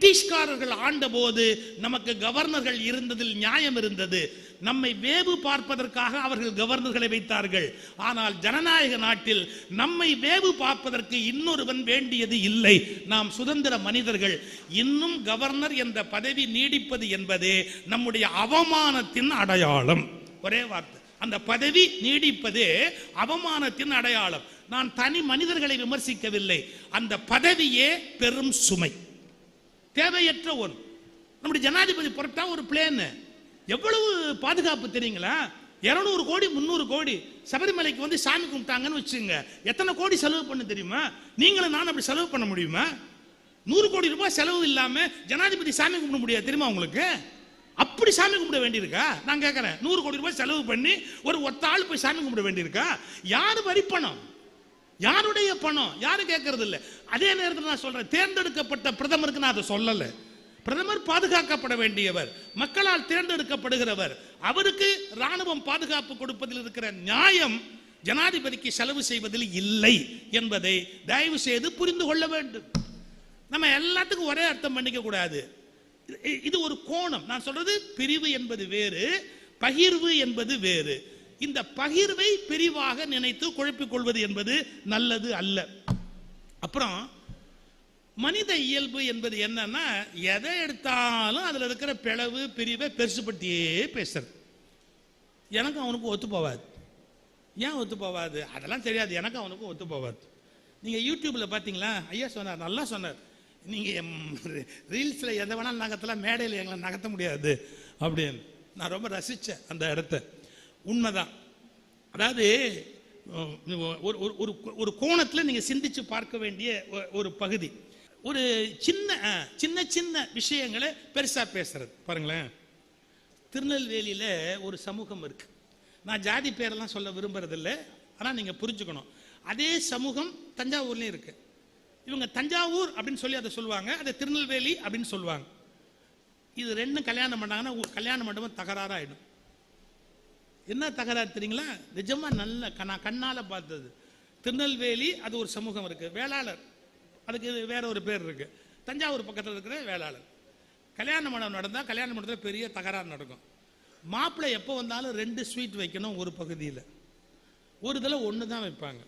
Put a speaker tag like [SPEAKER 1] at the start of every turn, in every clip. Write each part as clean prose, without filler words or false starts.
[SPEAKER 1] பிரிட்டிஷ்காரர்கள் ஆண்டபோது நமக்கு கவர்னர்கள் இருந்ததில் நியாயம் இருந்தது. நம்மை வேவு பார்ப்பதற்காக அவர்கள் கவர்னர்களை வைத்தார்கள். ஆனால் ஜனநாயக நாட்டில் நம்மை வேவு பார்ப்பதற்கு இன்னொருவன் வேண்டியது இல்லை. நாம் சுதந்திர மனிதர்கள். இன்னும் கவர்னர் என்ற பதவி நீடிப்பது என்பதே நம்முடைய அவமானத்தின் அடையாளம். ஒரே வார்த்தை, அந்த பதவி நீடிப்பதே அவமானத்தின் அடையாளம். நான் தனி மனிதர்களை விமர்சிக்கவில்லை. அந்த பதவியே பெரும் சுமை, தேவையற்ற ஒன்று. நம்முடைய ஜனாதிபதி புறப்பட்டா ஒரு பிளேன் எவ்வளவு பாதுகாப்பு தெரியுங்களா? 200 கோடி 300 கோடி சபரிமலைக்கு வந்து சாமி கும்பிட்டாங்கன்னு வச்சுங்க, எத்தனை கோடி செலவு பண்ண தெரியுமா? நீங்களும் நான் அப்படி செலவு பண்ண முடியுமா? 100 கோடி ரூபாய் செலவு இல்லாம ஜனாதிபதி சாமி கும்பிட முடியாது தெரியுமா உங்களுக்கு? அப்படி சாமி கும்பிட வேண்டியிருக்கா? நான் கேட்கிறேன், 100 கோடி ரூபாய் செலவு பண்ணி ஒரு ஒத்த ஆள் போய் சாமி கும்பிட வேண்டியிருக்கா? யாரு வரி பணம், யாருடைய பணம், யாரும் கேட்கறது இல்லை. அதே நேரத்தில் நான் சொல்றேன், தேர்ந்தெடுக்கப்பட்ட பிரதமருக்கு நான் அதை சொல்லலை. பிரதமர் பாதுகாக்கப்பட வேண்டியவர், மக்களால் தேர்ந்தெடுக்கப்படுகிறவர். அவருக்கு ராணுவம் பாதுகாப்பு கொடுப்பதில் இருக்கிற நியாயம் ஜனாதிபதிக்கு செலவு செய்வதில் இல்லை என்பதை தயவு செய்து புரிந்து கொள்ள வேண்டும். நம்ம எல்லாத்துக்கும் ஒரே அர்த்தம் பண்ணிக்க கூடாது. இது ஒரு கோணம். நான் சொல்றது பிரிவு என்பது வேறு, பகிர்வு என்பது வேறு. இந்த பகிர்வை பிரிவாக நினைத்து குழப்பிக் கொள்வது என்பது நல்லது அல்ல. அப்புறம் மனித இயல்பு என்பது என்னன்னா, எதை எடுத்தாலும் அதுல இருக்கிற பிளவு பிரிவை பெருசுபட்டியே பேசுறது. எனக்கு அவனுக்கு ஒத்து போவாது. ஏன் ஒத்து போவாது? அதெல்லாம் தெரியாது. எனக்கு அவனுக்கும் ஒத்து போவாது. நீங்க யூடியூப்ல பாத்தீங்களா? ஐயா சொன்னார், நல்லா சொன்னார். நீங்க ரீல்ஸ்ல எதை வேணாலும் நகர்த்தலாம், மேடையில் எங்களை நகர்த்த முடியாது அப்படின்னு. நான் ரொம்ப ரசிச்சேன் அந்த இடத்த. உண்மைதான். அதாவது ஒரு கோணத்தில் நீங்க சிந்திச்சு பார்க்க வேண்டிய ஒரு பகுதி. ஒரு சின்ன சின்ன விஷயங்களை பெருசா பேசுறது. பாருங்களேன், திருநெல்வேலியில ஒரு சமூகம் இருக்கு. நான் ஜாதி பேரெல்லாம் சொல்ல விரும்புறதில்லை, ஆனா நீங்க புரிஞ்சுக்கணும். அதே சமூகம் தஞ்சாவூர்லயும் இருக்கு. இவங்க தஞ்சாவூர் அப்படின்னு சொல்லி அதை சொல்லுவாங்க, அதை திருநெல்வேலி அப்படின்னு சொல்லுவாங்க. இது ரெண்டும் கல்யாணம் பண்ணாங்கன்னா கல்யாண மண்டபம் தகராறாயிடும். என்ன தகராறு தெரியுங்களா? நிஜமா நல்ல நான் கண்ணால பார்த்தது. திருநெல்வேலி அது ஒரு சமூகம் இருக்கு, வேளாளர், அதுக்கு வேற ஒரு பேர் இருக்கு. தஞ்சாவூர் பக்கத்தில் இருக்கிற வேளாளர். கல்யாண மண்டபம் நடந்தால் கல்யாண மண்டபத்தில் பெரிய தகராறு நடக்கும். மாப்பிள்ளை எப்போ வந்தாலும் 2 ஸ்வீட் வைக்கணும் ஒரு பகுதியில், ஒரு இதில் 1 தான் வைப்பாங்க.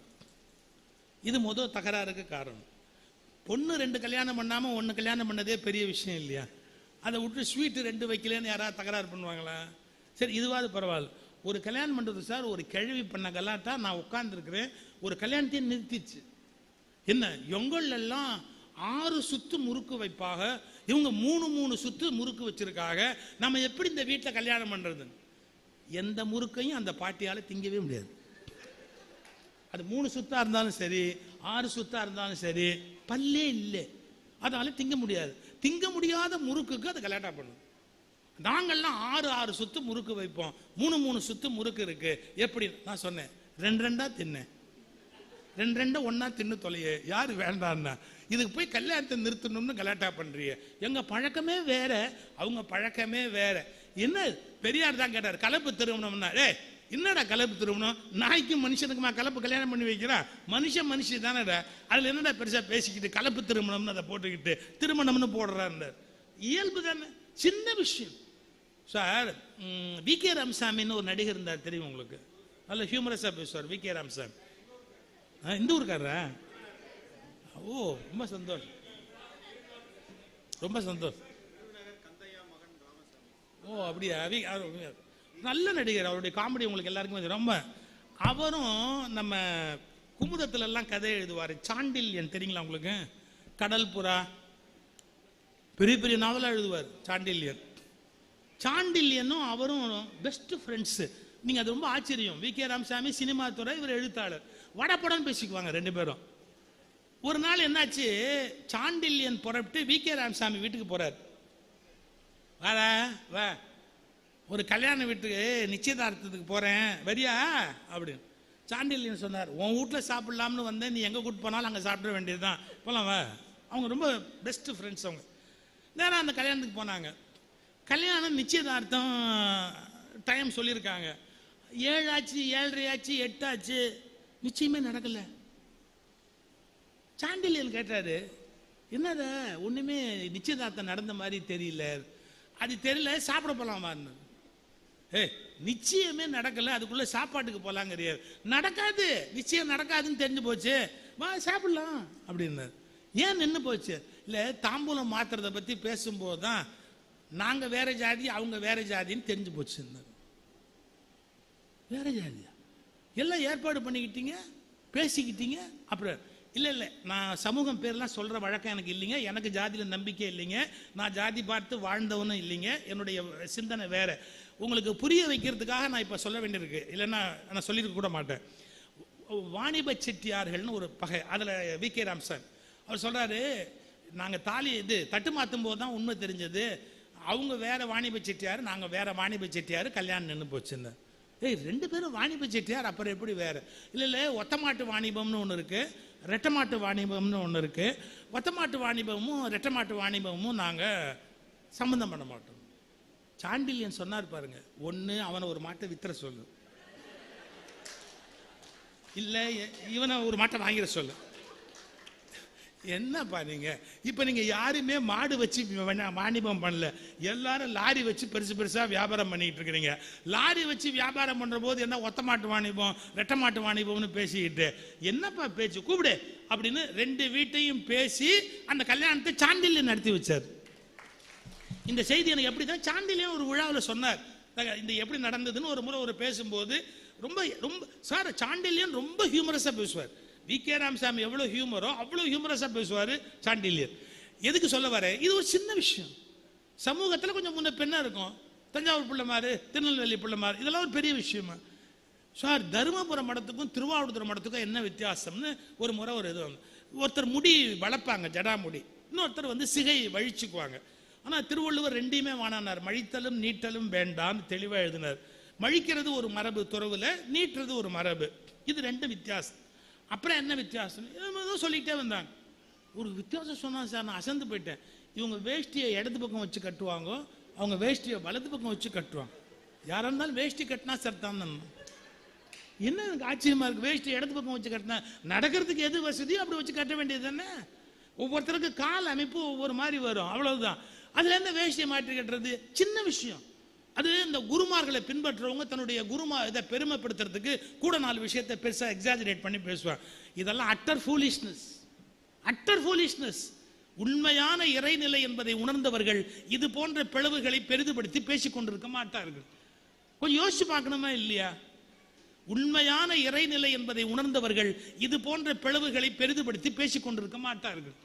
[SPEAKER 1] இது முதல் தகராறுக்கு காரணம். பொண்ணு 2 கல்யாணம் பண்ணாமல் 1 கல்யாணம் பண்ணதே பெரிய விஷயம் இல்லையா? அதை விட்டு ஸ்வீட்டு 2 வைக்கலன்னு யாராவது தகராறு பண்ணுவாங்களா? சரி, இதுவாது பரவாயில்ல. ஒரு கல்யாணம் பண்ணுறது சார், ஒரு கிழவி பண்ண கலாட்டா நான் உட்காந்துருக்கிறேன், ஒரு கல்யாணத்தையும் நிறுத்திச்சு. என்ன, எங்கள் எல்லாம் 6 சுத்து முறுக்கு வைப்பாக, இவங்க 3 சுத்து முறுக்கு வச்சிருக்காங்க. நம்ம எப்படி இந்த வீட்டில் கல்யாணம் பண்றது? எந்த முறுக்கையும் அந்த பாட்டியால் திங்கவே முடியாது. அது 3 சுத்தா இருந்தாலும் சரி, 6 சுத்தா இருந்தாலும் சரி, பல்லே இல்லை, அதனால திங்க முடியாது. திங்க முடியாத முறுக்குக்கு அது கலாட்டா பண்ணும். நாங்கள்லாம் 6 சுத்து முறுக்கு வைப்போம், 3 சுத்து முறுக்கு இருக்கு. எப்படி? நான் சொன்னேன், 2 தின்னேன், 2 ஒன்னா தின்னு தொலைய, யாரு வேண்டான்னா? இதுக்கு போய் கல்யாணத்தை நிறுத்தணும்னு கலாட்டா பண்றீங்க. எங்க பழக்கமே வேற, அவங்க பழக்கமே வேற. என்ன பெரியார் தான் கேட்டார், கலப்பு திருமணம்னா. என்னடா கலப்பு திருமணம்? நாய்க்கும் மனுஷனுக்குமா கலப்பு கல்யாணம் பண்ணி வைக்கிறா? மனுஷி தானடா, அதுல என்னடா பெருசா பேசிக்கிட்டு கலப்பு திருமணம்னு அதை போட்டுக்கிட்டு திருமணம்னு போடுறாரு. இயல்பு தானே, சின்ன விஷயம். Sir, VK. ராமசாமின்னு ஒரு நடிகர் இருந்தார், தெரியும் உங்களுக்கு? நல்ல ஹியூமரஸா பேசுவார் வி.கே. ராமசாமி. இந்த ஊருக்காரரா? ஓ, ரொம்ப சந்தோஷம், ரொம்ப சந்தோஷம். ஓ, அப்படியா? நல்ல நடிகர், அவருடைய காமெடி உங்களுக்கு எல்லாருக்குமே ரொம்ப. அவரும் நம்ம குமுதத்துல எல்லாம் கதை எழுதுவார். சாண்டில்யன் தெரியுங்களா உங்களுக்கு? கடல் புறா, பெரிய பெரிய நாவலா எழுதுவார் சாண்டில்யன். சாண்டில்யனும் அவரும் பெஸ்ட் ஃப்ரெண்ட்ஸ். நீங்க அது ரொம்ப ஆச்சரியம். வி.கே. ராமசாமி சினிமா துறை, இவர் எழுத்தாளர். வடப்படம் பேசிக்குவாங்க 2 பேரும். ஒரு நாள் என்னாச்சு, சாண்டில்யன் புறப்பட்டு வி.கே. ராமசாமி வீட்டுக்கு போறார். வா, ஒரு கல்யாண வீட்டுக்கு நிச்சயதார்த்தத்துக்கு போறேன், வரியா அப்படின்னு. சாண்டில்யன் சொன்னார், உன் வீட்டில் சாப்பிடலாம்னு வந்தேன், நீ எங்கே கூட்டு போனாலும் அங்கே சாப்பிட வேண்டியதுதான், போலாம் வா. அவங்க ரொம்ப பெஸ்ட் ஃப்ரெண்ட்ஸ். அவங்க நேரம் அந்த கல்யாணத்துக்கு போனாங்க. கல்யாணம் நிச்சயதார்த்தம் டைம் சொல்லியிருக்காங்க. 7 ஆச்சு, 7:30 ஆச்சு, 8 ஆச்சு, நிச்சயமே நடக்கல. சாண்டில்யன் கேட்டாரு, என்னடா ஒண்ணுமே நிச்சயதார்த்தம் நடந்த மாதிரி தெரியல, அது தெரியல, சாப்பிட போலாமான்னு. நிச்சயமே நடக்கல, அதுக்குள்ள சாப்பாட்டுக்கு போலாங்கிறிய. நடக்காது, நிச்சயம் நடக்காதுன்னு தெரிஞ்சு போச்சு, வா சாப்பிடலாம் அப்படின்னாரு. ஏன் நின்று போச்சு? இல்ல தாம்பூலம் மாத்துறத பத்தி பேசும்போது தான் நாங்க வேற ஜாதி அவங்க வேற ஜாதின்னு தெரிஞ்சு போச்சு. வேற ஜாதியா? எல்லாம் ஏற்பாடு பண்ணிக்கிட்டீங்க, பேசிக்கிட்டீங்க, அப்புறம் இல்லை இல்லை நான் சமூகம் பேர்லாம் சொல்கிற வழக்கம் எனக்கு இல்லைங்க, எனக்கு ஜாதியில் நம்பிக்கை இல்லைங்க, நான் ஜாதி பார்த்து வாழ்ந்தவனும் இல்லைங்க, என்னுடைய சிந்தனை வேற. உங்களுக்கு புரிய வைக்கிறதுக்காக நான் இப்போ சொல்ல வேண்டியிருக்கு, இல்லைன்னா நான் சொல்லியிருக்க கூட மாட்டேன். வாணிப செட்டியார்கள்னு ஒரு பகை, அதில் வி.கே. ராமசாமி அவர் சொல்கிறாரு, நாங்கள் தாலி தட்டு மாற்றும் போது தான் உண்மை தெரிஞ்சது, அவங்க வேற வாணிப செட்டியார், நாங்கள் வேற வாணிப செட்டியார், கல்யாணம் நின்று போச்சுன்னு. ரெண்டு பேரும் வாணிப செட்டியார், அப்புறம் எப்படி வேற? இல்லை ஒத்தமாட்டு வாணிபம்னு ஒன்று இருக்கு, ரெட்டமாட்டு வாணிபம்னு ஒன்று இருக்கு. ஒத்தமாட்டு வாணிபமும் ரெட்டமாட்டு வாணிபமும் நாங்கள் சம்மந்தம் பண்ண மாட்டோம். சாண்டில்யன் சொன்னார் பாருங்க, ஒன்று அவனை ஒரு மாட்டை வித்துற சொல்லு, இல்லை இவனை ஒரு மாட்டை வாங்கிட சொல்லு. என்னப்பா நீங்க இப்ப நீங்க யாருமே மாடு வச்சு வாணிபம் பண்ணல, எல்லாரும் லாரி வச்சு பெருசு பெருசா வியாபாரம் பண்ணிட்டு இருக்கிறீங்க. லாரி வச்சு வியாபாரம் பண்ற போது என்ன ஒத்த மாட்டு வாணிபம் ரெட்ட மாட்டு வாணிபம்னு பேசிக்கிட்டு என்னப்பா பேச்சு, கூப்பிடு அப்படின்னு ரெண்டு வீட்டையும் பேசி அந்த கல்யாணத்தை சாண்டில்யன் நடத்தி வச்சார். இந்த செய்தி எனக்கு எப்படிதான் சாண்டில்யன் ஒரு விழாவில் சொன்னார், இந்த எப்படி நடந்ததுன்னு ஒரு முறை ஒரு பேசும்போது ரொம்ப ரொம்ப சார் சாண்டில்யன் ரொம்ப ஹியூமரஸா பேசுவார். வி.கே. ராமசாமி எவ்வளவு ஹியூமரோ அவ்வளவு ஹியூமரஸா பேசுவாரு சாண்டில்யன். எதுக்கு சொல்ல வர, இது ஒரு சின்ன விஷயம், சமூகத்தில் கொஞ்சம் முன்ன பெண்ணா இருக்கும். தஞ்சாவூர் பிள்ளைமாரு, திருநெல்வேலி பிள்ளைமாரு, இதெல்லாம் ஒரு பெரிய விஷயமா? சார் தருமபுரம் மடத்துக்கும் திருவாவூர் மடத்துக்கும் என்ன வித்தியாசம்னு ஒரு முறை ஒரு இது, ஒருத்தர் முடி வளர்ப்பாங்க ஜடாமுடி, இன்னொருத்தர் சிகை வழிச்சுக்குவாங்க. ஆனால் திருவள்ளுவர் ரெண்டையுமே வானானார், மழித்தலும் நீட்டலும் வேண்டாம் தெளிவாக எழுதினார். மழிக்கிறது ஒரு மரபு துறவுல, நீட்டுறது ஒரு மரபு, இது ரெண்டு வித்தியாசம். அப்புறம் என்ன வித்தியாசம் சொல்லிக்கிட்டே வந்தாங்க. ஒரு வித்தியாசம் சொன்னா சார் நான் அசந்து போயிட்டேன். இவங்க வேஷ்டியை இடது பக்கம் வச்சு கட்டுவாங்க, அவங்க வேஷ்டியை வலது பக்கம் வச்சு கட்டுவாங்க. யாரா இருந்தாலும் வேஷ்டி கட்டினா சார் தான் என்ன எனக்கு ஆச்சரியமா இருக்கு, வேஷ்டி இடது பக்கம் வச்சு கட்டினா நடக்கிறதுக்கு எது வசதியோ அப்படி வச்சு கட்ட வேண்டியது தானே. ஒவ்வொருத்தருக்கு கால் அமைப்பு ஒவ்வொரு மாதிரி வரும், அவ்வளவுதான். அதுல என்ன வேஷ்டியை மாற்றி கட்டுறது சின்ன விஷயம். அது இந்த குருமார்களை பின்பற்றுறவங்க தன்னுடைய குருமா இதை பெருமைப்படுத்துறதுக்கு கூட நாலு விஷயத்தை பெருசா எக்ஸாஜரேட் பண்ணி பேசுவாங்க. இதெல்லாம் அட்டர் ஃபூலிஷ்னஸ், அட்டர் ஃபூலிஷ்னஸ். உண்மையான இறைநிலை என்பதை உணர்ந்தவர்கள் இது போன்ற பிளவுகளை பெரிதுபடுத்தி பேசிக் கொண்டிருக்க மாட்டார்கள். கொஞ்சம் யோசிச்சு பார்க்கணுமா இல்லையா? உண்மையான இறைநிலை என்பதை உணர்ந்தவர்கள் இது போன்ற பிளவுகளை பெரிதுபடுத்தி பேசிக் கொண்டிருக்க மாட்டார்கள்.